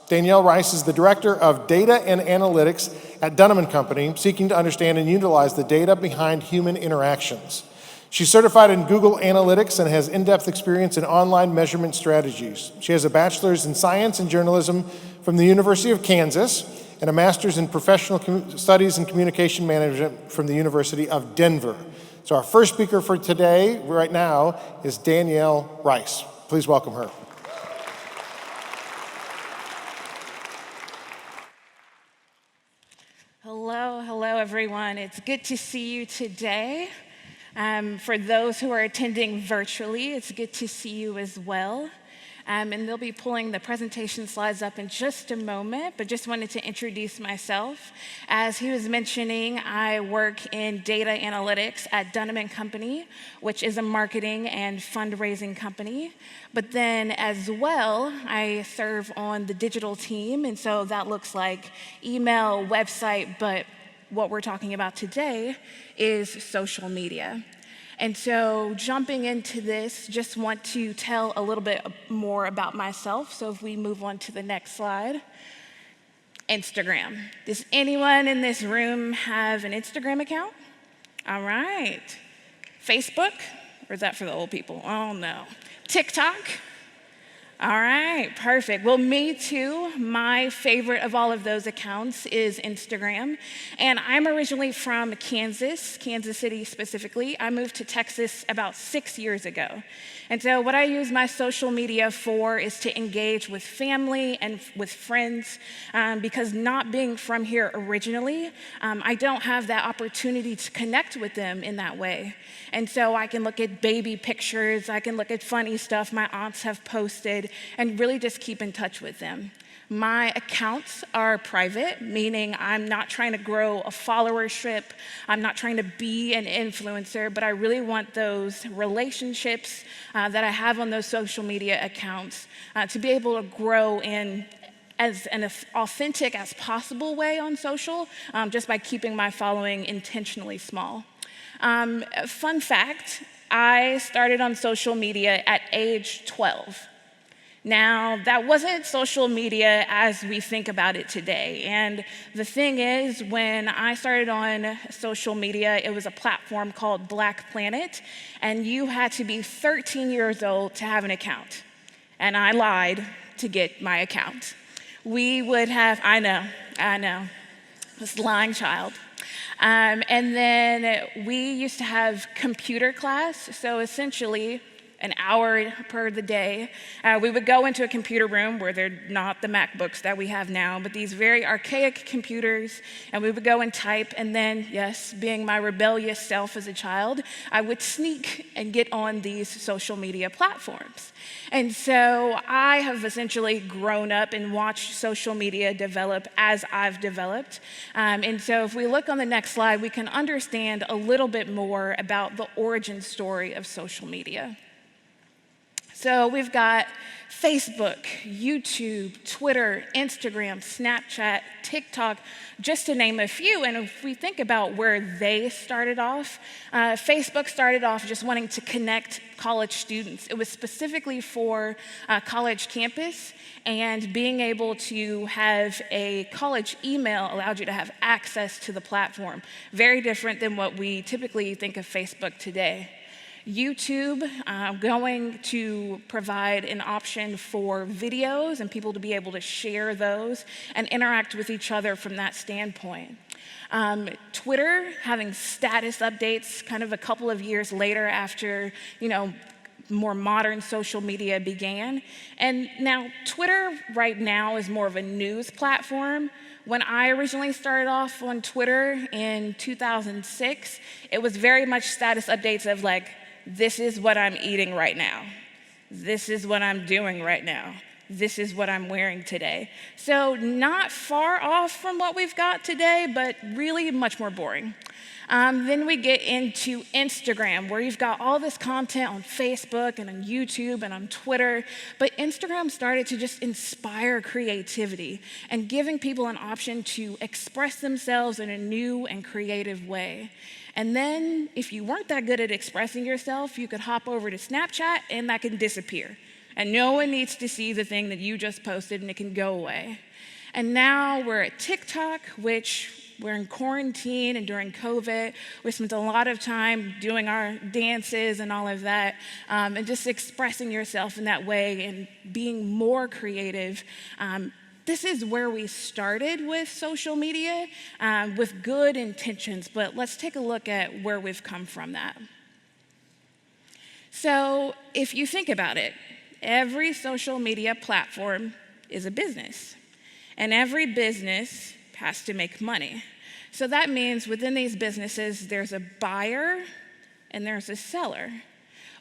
Danielle Rice is the Director of Data and Analytics at Dunham+Company, seeking to understand and utilize the data behind human interactions. She's certified in Google Analytics and has in-depth experience in online measurement strategies. She has a bachelor's in science and journalism from the University of Kansas and a master's in professional studies and communication management from the University of Denver. So our first speaker for today, right now, is Danielle Rice. Please welcome her. Hello everyone. It's good to see you today. For those who are attending virtually, it's good to see you as well. And they'll be pulling the presentation slides up in just a moment, but just wanted to introduce myself. As he was mentioning, I work in data analytics at Dunham+Company, which is a marketing and fundraising company. But then as well, I serve on the digital team, and so that looks like email, website, but what we're talking about today is social media. And so jumping into this, just want to tell a little bit more about myself. So if we move on to the next slide. Instagram. Does anyone in this room have an Instagram account? All right. Facebook? Or is that for the old people? Oh no. TikTok? All right, perfect. Well, me too. My favorite of all of those accounts is Instagram. And I'm originally from Kansas City specifically. I moved to Texas about 6 years ago. And so what I use my social media for is to engage with family and with friends, because not being from here originally, I don't have that opportunity to connect with them in that way. And so I can look at baby pictures, I can look at funny stuff my aunts have posted, and really just keep in touch with them. My accounts are private, meaning I'm not trying to grow a followership, I'm not trying to be an influencer, but I really want those relationships that I have on those social media accounts to be able to grow in as an authentic as possible way on social, just by keeping my following intentionally small. Fun fact, I started on social media at age 12. Now, that wasn't social media as we think about it today. And the thing is, when I started on social media, it was a platform called Black Planet, and you had to be 13 years old to have an account. And I lied to get my account. We would have, I know, this lying child. And then we used to have computer class, so essentially an hour per the day. We would go into a computer room where they're not the MacBooks that we have now, but these very archaic computers, and we would go and type, and then, yes, being my rebellious self as a child, I would sneak and get on these social media platforms. And so I have essentially grown up and watched social media develop as I've developed. And so if we look on the next slide, we can understand a little bit more about the origin story of social media. So we've got Facebook, YouTube, Twitter, Instagram, Snapchat, TikTok, just to name a few. And if we think about where they started off, Facebook started off just wanting to connect college students. It was specifically for college campus, and being able to have a college email allowed you to have access to the platform. Very different than what we typically think of Facebook today. YouTube going to provide an option for videos and people to be able to share those and interact with each other from that standpoint. Twitter having status updates kind of a couple of years later after, more modern social media began. And now Twitter right now is more of a news platform. When I originally started off on Twitter in 2006, it was very much status updates of like, this is what I'm eating right now. This is what I'm doing right now. This is what I'm wearing today. So not far off from what we've got today, but really much more boring. Then we get into Instagram, where you've got all this content on Facebook and on YouTube and on Twitter, but Instagram started to just inspire creativity and giving people an option to express themselves in a new and creative way. And then if you weren't that good at expressing yourself, you could hop over to Snapchat and that can disappear. And no one needs to see the thing that you just posted and it can go away. And now we're at TikTok, which we're in quarantine, and during COVID, we spent a lot of time doing our dances and all of that, and just expressing yourself in that way and being more creative. This is where we started with social media, with good intentions, but let's take a look at where we've come from that. So if you think about it, every social media platform is a business, and every business has to make money. So that means within these businesses, there's a buyer and there's a seller.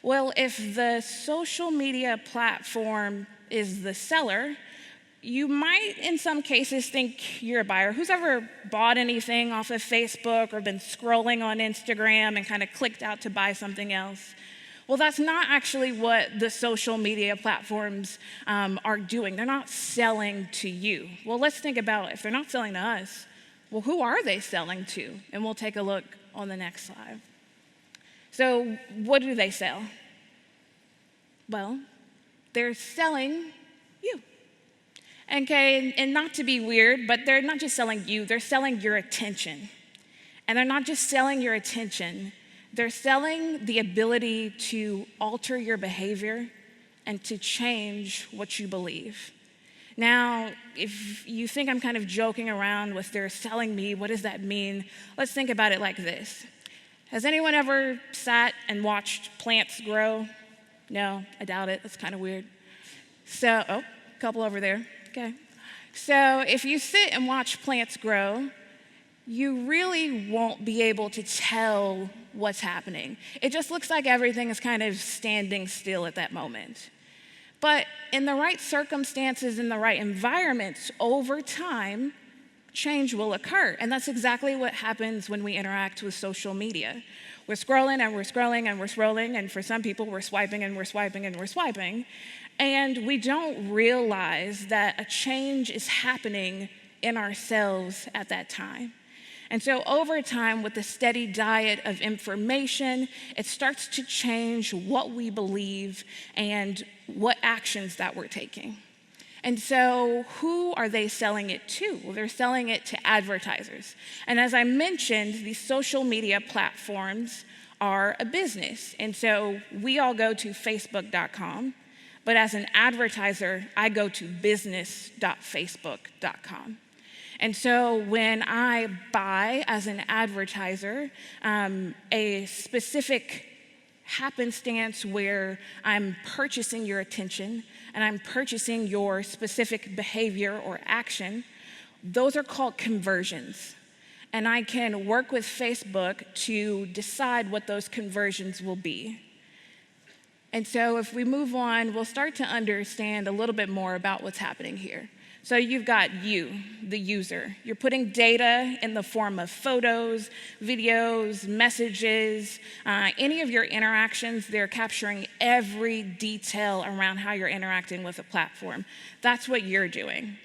Well, if the social media platform is the seller, you might, in some cases, think you're a buyer. Who's ever bought anything off of Facebook or been scrolling on Instagram and kind of clicked out to buy something else? Well, that's not actually what the social media platforms are doing. They're not selling to you. Well, let's think about if they're not selling to us, well, who are they selling to? And we'll take a look on the next slide. So what do they sell? Well, they're selling you. Okay, and not to be weird, but they're not just selling you, they're selling your attention. And they're not just selling your attention, they're selling the ability to alter your behavior and to change what you believe. Now, if you think I'm kind of joking around with they're selling me, what does that mean? Let's think about it like this. Has anyone ever sat and watched plants grow? No, I doubt it. That's kind of weird. So, a couple over there. Okay. So if you sit and watch plants grow, you really won't be able to tell what's happening. It just looks like everything is kind of standing still at that moment. But in the right circumstances, in the right environments, over time, change will occur. And that's exactly what happens when we interact with social media. We're scrolling and we're scrolling and we're scrolling, and for some people, we're swiping and we're swiping and we're swiping. And we don't realize that a change is happening in ourselves at that time. And so over time, with the steady diet of information, it starts to change what we believe and what actions that we're taking. And so who are they selling it to? Well, they're selling it to advertisers. And as I mentioned, these social media platforms are a business. And so we all go to facebook.com, but as an advertiser, I go to business.facebook.com. And so when I buy as an advertiser a specific happenstance where I'm purchasing your attention and I'm purchasing your specific behavior or action, those are called conversions. And I can work with Facebook to decide what those conversions will be. And so if we move on, we'll start to understand a little bit more about what's happening here. So you've got you, the user. You're putting data in the form of photos, videos, messages, any of your interactions. They're capturing every detail around how you're interacting with a platform. That's what you're doing.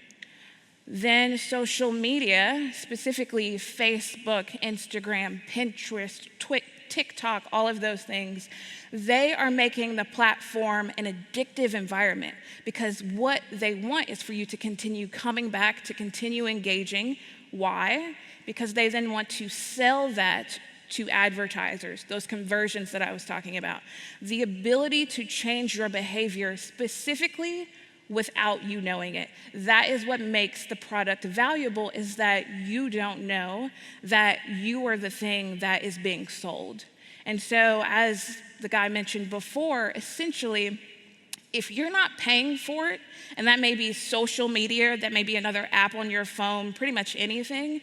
Then social media, specifically Facebook, Instagram, Pinterest, TikTok, all of those things, they are making the platform an addictive environment because what they want is for you to continue coming back, to continue engaging. Why? Because they then want to sell that to advertisers, those conversions that I was talking about. The ability to change your behavior specifically without you knowing it. That is what makes the product valuable, is that you don't know that you are the thing that is being sold. And so as the guy mentioned before, essentially, if you're not paying for it, and that may be social media, that may be another app on your phone, pretty much anything,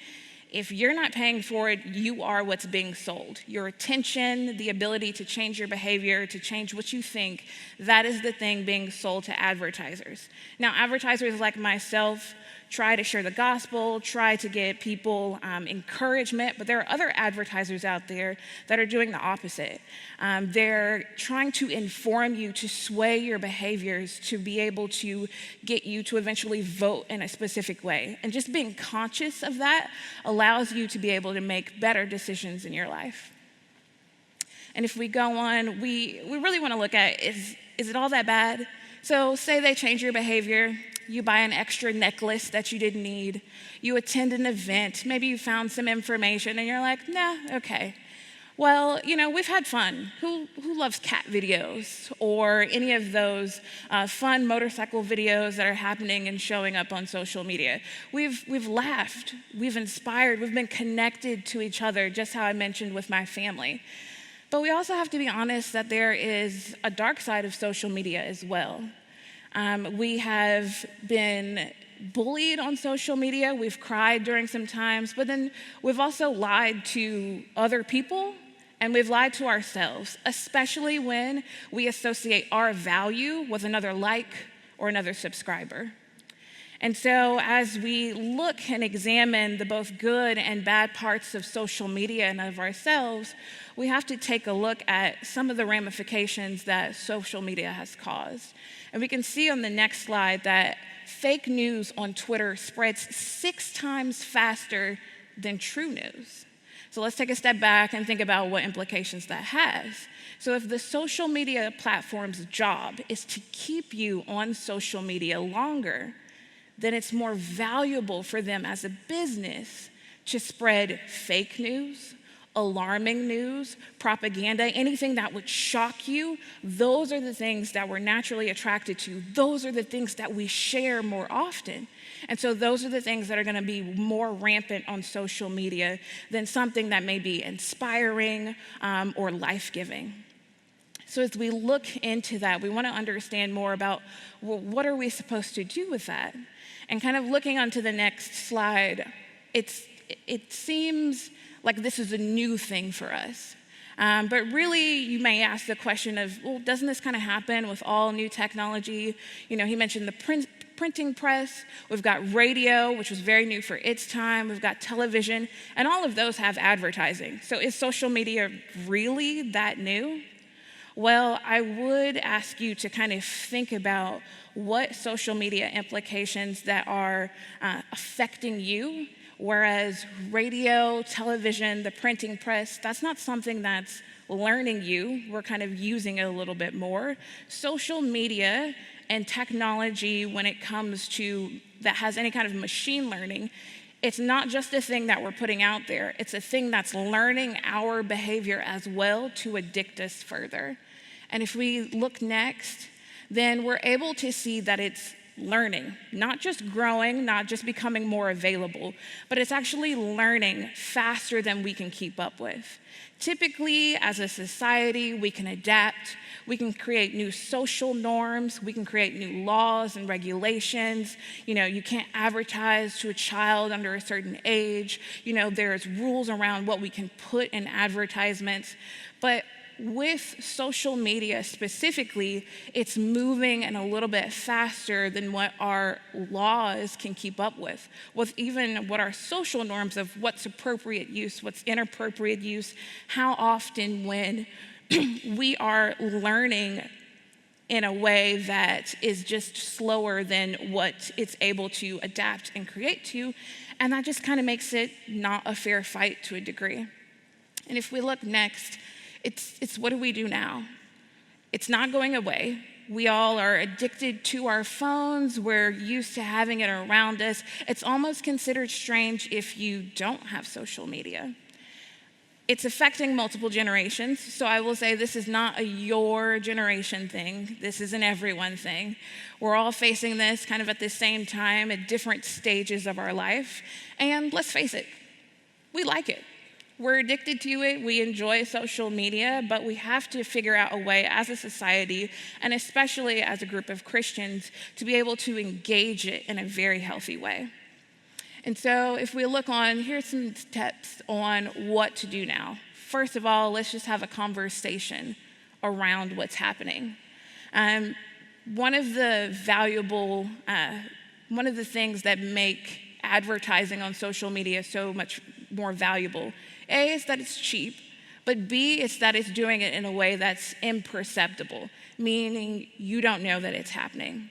if you're not paying for it, you are what's being sold. Your attention, the ability to change your behavior, to change what you think, that is the thing being sold to advertisers. Now, advertisers like myself try to share the gospel, try to get people encouragement, but there are other advertisers out there that are doing the opposite. They're trying to inform you, to sway your behaviors, to be able to get you to eventually vote in a specific way. And just being conscious of that allows you to be able to make better decisions in your life. And if we go on, we really want to look at, is it all that bad? So say they change your behavior, you buy an extra necklace that you didn't need, you attend an event, maybe you found some information and you're like, nah, okay. Well, we've had fun. Who loves cat videos or any of those fun motorcycle videos that are happening and showing up on social media? We've laughed, we've inspired, we've been connected to each other, just how I mentioned with my family. But we also have to be honest that there is a dark side of social media as well. We have been bullied on social media, we've cried during some times, but then we've also lied to other people and we've lied to ourselves, especially when we associate our value with another like or another subscriber. And so as we look and examine the both good and bad parts of social media and of ourselves, we have to take a look at some of the ramifications that social media has caused. And we can see on the next slide that fake news on Twitter spreads 6 times faster than true news. So let's take a step back and think about what implications that has. So if the social media platform's job is to keep you on social media longer, then it's more valuable for them as a business to spread fake news, alarming news, propaganda, anything that would shock you. Those are the things that we're naturally attracted to. Those are the things that we share more often. And so those are the things that are going to be more rampant on social media than something that may be inspiring or life-giving. So as we look into that, we want to understand more about, well, what are we supposed to do with that? And kind of looking onto the next slide, it seems like this is a new thing for us. But really, you may ask the question of, well, doesn't this kind of happen with all new technology? He mentioned the printing press. We've got radio, which was very new for its time. We've got television, and all of those have advertising. So is social media really that new? Well, I would ask you to kind of think about what social media implications that are affecting you, whereas radio, television, the printing press, that's not something that's learning you. We're kind of using it a little bit more. Social media and technology, when it comes to that has any kind of machine learning, it's not just a thing that we're putting out there. It's a thing that's learning our behavior as well to addict us further. And if we look next, then we're able to see that it's learning, not just growing, not just becoming more available, but it's actually learning faster than we can keep up with. Typically, as a society, we can adapt, we can create new social norms, we can create new laws and regulations. You can't advertise to a child under a certain age. There's rules around what we can put in advertisements. But with social media specifically, it's moving and a little bit faster than what our laws can keep up with even what our social norms of what's appropriate use, what's inappropriate use, how often when we are learning in a way that is just slower than what it's able to adapt and create to, and that just kind of makes it not a fair fight to a degree. And if we look next, it's what do we do now? It's not going away. We all are addicted to our phones. We're used to having it around us. It's almost considered strange if you don't have social media. It's affecting multiple generations. So I will say this is not a your generation thing. This is an everyone thing. We're all facing this kind of at the same time at different stages of our life. And let's face it, we like it. We're addicted to it, we enjoy social media, but we have to figure out a way as a society, and especially as a group of Christians, to be able to engage it in a very healthy way. And so if we look on, here's some steps on what to do now. First of all, let's just have a conversation around what's happening. One of the things that make advertising on social media so much more valuable, A, is that it's cheap, but B, it's that it's doing it in a way that's imperceptible, meaning you don't know that it's happening.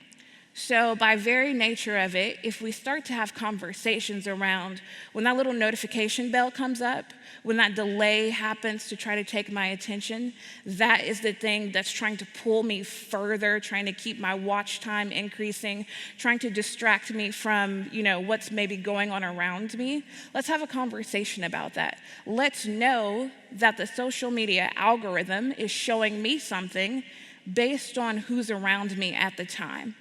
So by very nature of it, if we start to have conversations around when that little notification bell comes up, when that delay happens to try to take my attention, that is the thing that's trying to pull me further, trying to keep my watch time increasing, trying to distract me from, what's maybe going on around me. Let's have a conversation about that. Let's know that the social media algorithm is showing me something based on who's around me at the time,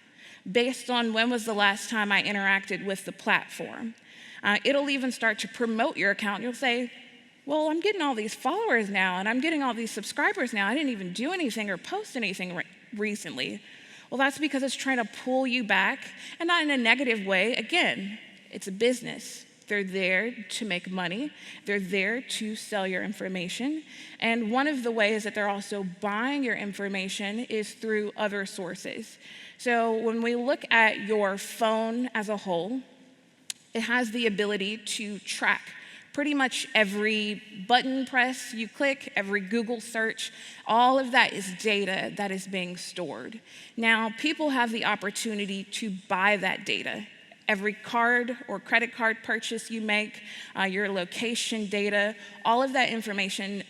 based on when was the last time I interacted with the platform. It'll even start to promote your account. You'll say, well, I'm getting all these followers now, and I'm getting all these subscribers now. I didn't even do anything or post anything recently. Well, that's because it's trying to pull you back, and not in a negative way. Again, it's a business. They're there to make money. They're there to sell your information. And one of the ways that they're also buying your information is through other sources. So when we look at your phone as a whole, it has the ability to track pretty much every button press you click, every Google search. All of that is data that is being stored. Now, people have the opportunity to buy that data. Every card or credit card purchase you make, your location data, all of that information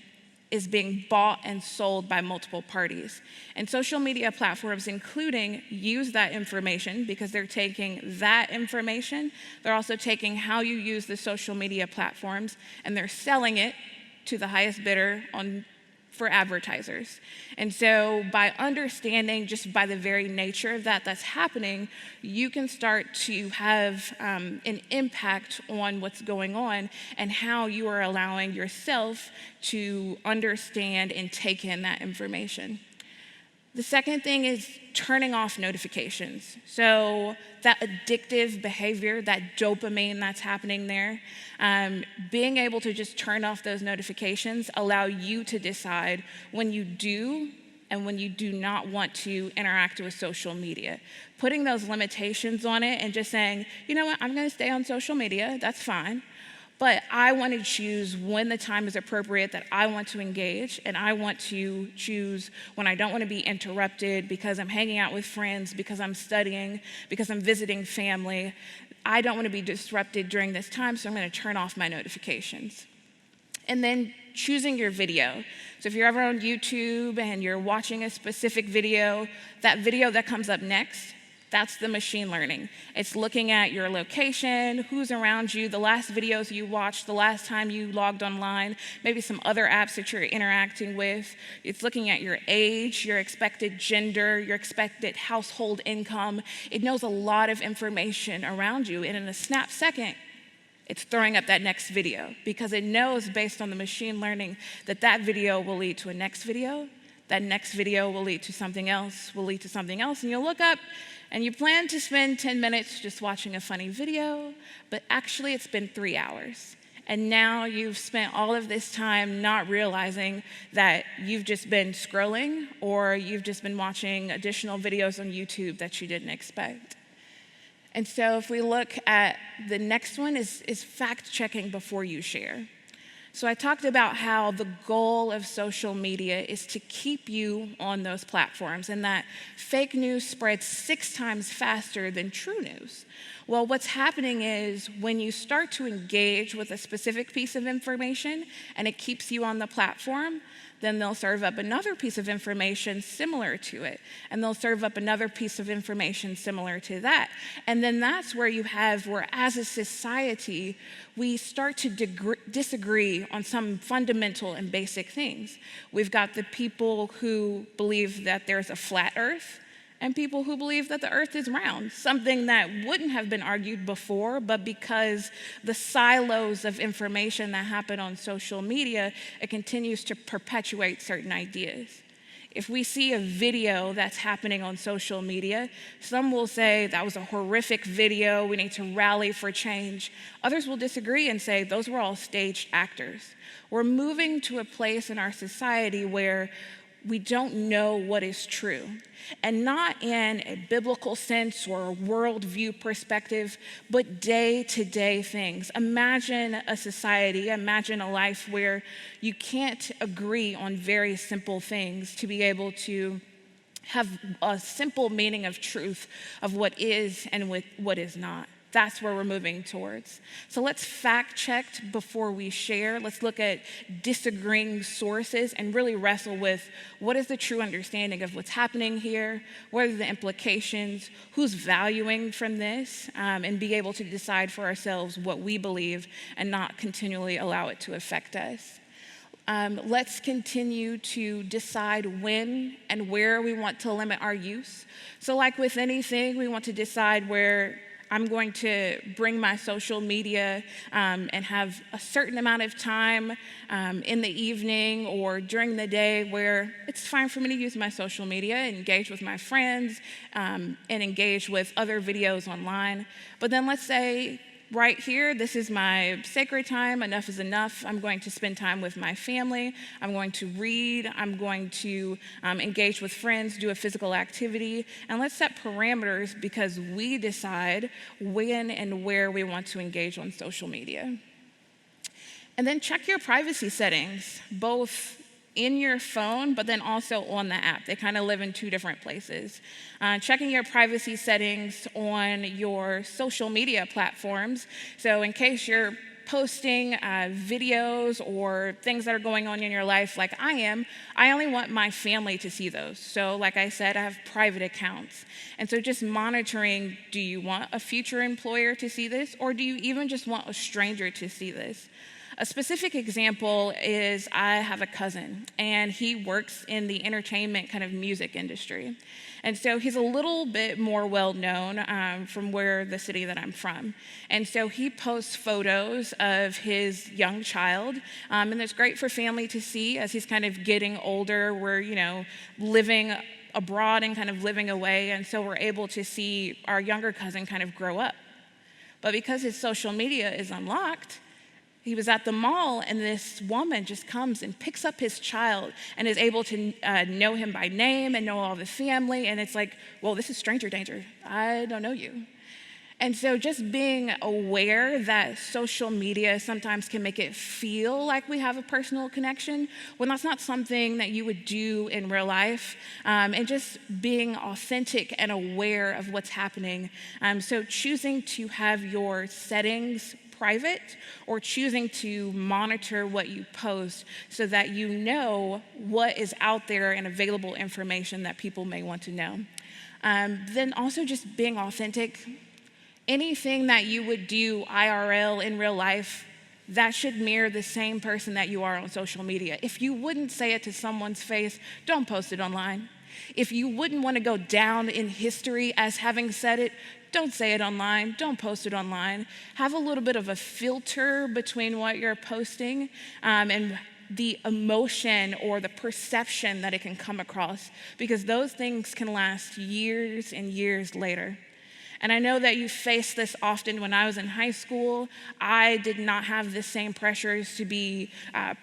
is being bought and sold by multiple parties. And social media platforms, including, use that information because they're taking that information. They're also taking how you use the social media platforms, and they're selling it to the highest bidder for advertisers. And so by understanding, just by the very nature of that's happening, you can start to have an impact on what's going on and how you are allowing yourself to understand and take in that information. The second thing is turning off notifications. So that addictive behavior, that dopamine that's happening there, being able to just turn off those notifications allow you to decide when you do and when you do not want to interact with social media. Putting those limitations on it and just saying, you know what, I'm gonna stay on social media, that's fine. But I want to choose when the time is appropriate that I want to engage, and I want to choose when I don't want to be interrupted because I'm hanging out with friends, because I'm studying, because I'm visiting family. I don't want to be disrupted during this time, so I'm going to turn off my notifications. And then choosing your video. So if you're ever on YouTube and you're watching a specific video, that video that comes up next, that's the machine learning. It's looking at your location, who's around you, the last videos you watched, the last time you logged online, maybe some other apps that you're interacting with. It's looking at your age, your expected gender, your expected household income. It knows a lot of information around you, and in a snap second, it's throwing up that next video because it knows based on the machine learning that that video will lead to a next video, that next video will lead to something else, and you'll look up and you plan to spend 10 minutes just watching a funny video, but actually it's been 3 hours. And now you've spent all of this time not realizing that you've just been scrolling or you've just been watching additional videos on YouTube that you didn't expect. And so if we look at the next one is fact-checking before you share. So I talked about how the goal of social media is to keep you on those platforms and that fake news spreads 6 times faster than true news. Well, what's happening is when you start to engage with a specific piece of information and it keeps you on the platform, then they'll serve up another piece of information similar to it, and they'll serve up another piece of information similar to that. And then that's where as a society, we start to disagree on some fundamental and basic things. We've got the people who believe that there's a flat earth, and people who believe that the earth is round, something that wouldn't have been argued before, but because the silos of information that happen on social media, it continues to perpetuate certain ideas. If we see a video that's happening on social media, some will say that was a horrific video, we need to rally for change. Others will disagree and say those were all staged actors. We're moving to a place in our society where we don't know what is true. And not in a biblical sense or a worldview perspective, but day-to-day things. Imagine a society, imagine a life where you can't agree on very simple things to be able to have a simple meaning of truth of what is and what is not. That's where we're moving towards. So let's fact check before we share. Let's look at disagreeing sources and really wrestle with what is the true understanding of what's happening here, what are the implications, who's valuing from this, and be able to decide for ourselves what we believe and not continually allow it to affect us. Let's continue to decide when and where we want to limit our use. So like with anything, we want to decide where I'm going to bring my social media and have a certain amount of time in the evening or during the day where it's fine for me to use my social media, engage with my friends, and engage with other videos online. But then let's say, right here, this is my sacred time, enough is enough. I'm going to spend time with my family. I'm going to read. I'm going to engage with friends, do a physical activity. And let's set parameters because we decide when and where we want to engage on social media. And then check your privacy settings, both in your phone, but then also on the app. They kind of live in two different places. Checking your privacy settings on your social media platforms. So in case you're posting videos or things that are going on in your life like I am, I only want my family to see those. So like I said, I have private accounts. And so just monitoring, do you want a future employer to see this, or do you even just want a stranger to see this? A specific example is I have a cousin, and he works in the entertainment kind of music industry. And so he's a little bit more well-known from where the city that I'm from. And so he posts photos of his young child, and it's great for family to see as he's kind of getting older. We're, living abroad and kind of living away, and so we're able to see our younger cousin kind of grow up. But because his social media is unlocked, he was at the mall, and this woman just comes and picks up his child and is able to know him by name and know all the family. And it's like, well, this is stranger danger. I don't know you. And so just being aware that social media sometimes can make it feel like we have a personal connection when that's not something that you would do in real life, and just being authentic and aware of what's happening. So choosing to have your settings private or choosing to monitor what you post so that you know what is out there and available information that people may want to know. Then also just being authentic. Anything that you would do IRL in real life, that should mirror the same person that you are on social media. If you wouldn't say it to someone's face, don't post it online. If you wouldn't want to go down in history as having said it, don't say it online, don't post it online. Have a little bit of a filter between what you're posting and the emotion or the perception that it can come across, because those things can last years and years later. And I know that you face this often. When I was in high school, I did not have the same pressures to be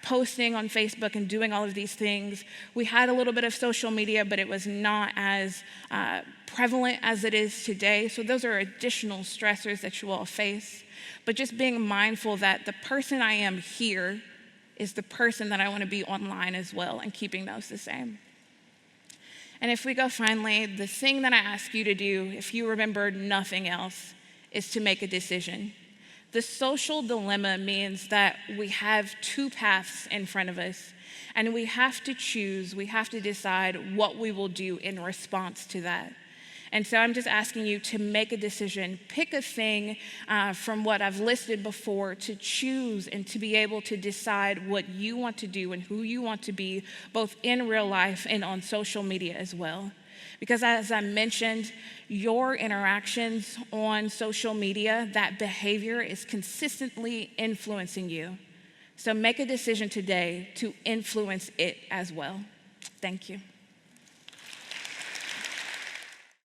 posting on Facebook and doing all of these things. We had a little bit of social media, but it was not as prevalent as it is today. So those are additional stressors that you all face. But just being mindful that the person I am here is the person that I want to be online as well, and keeping those the same. And if we go finally, the thing that I ask you to do, if you remember nothing else, is to make a decision. The social dilemma means that we have two paths in front of us, and we have to choose, we have to decide what we will do in response to that. And so I'm just asking you to make a decision, pick a thing from what I've listed before to choose and to be able to decide what you want to do and who you want to be, both in real life and on social media as well. Because as I mentioned, your interactions on social media, that behavior is consistently influencing you. So make a decision today to influence it as well. Thank you.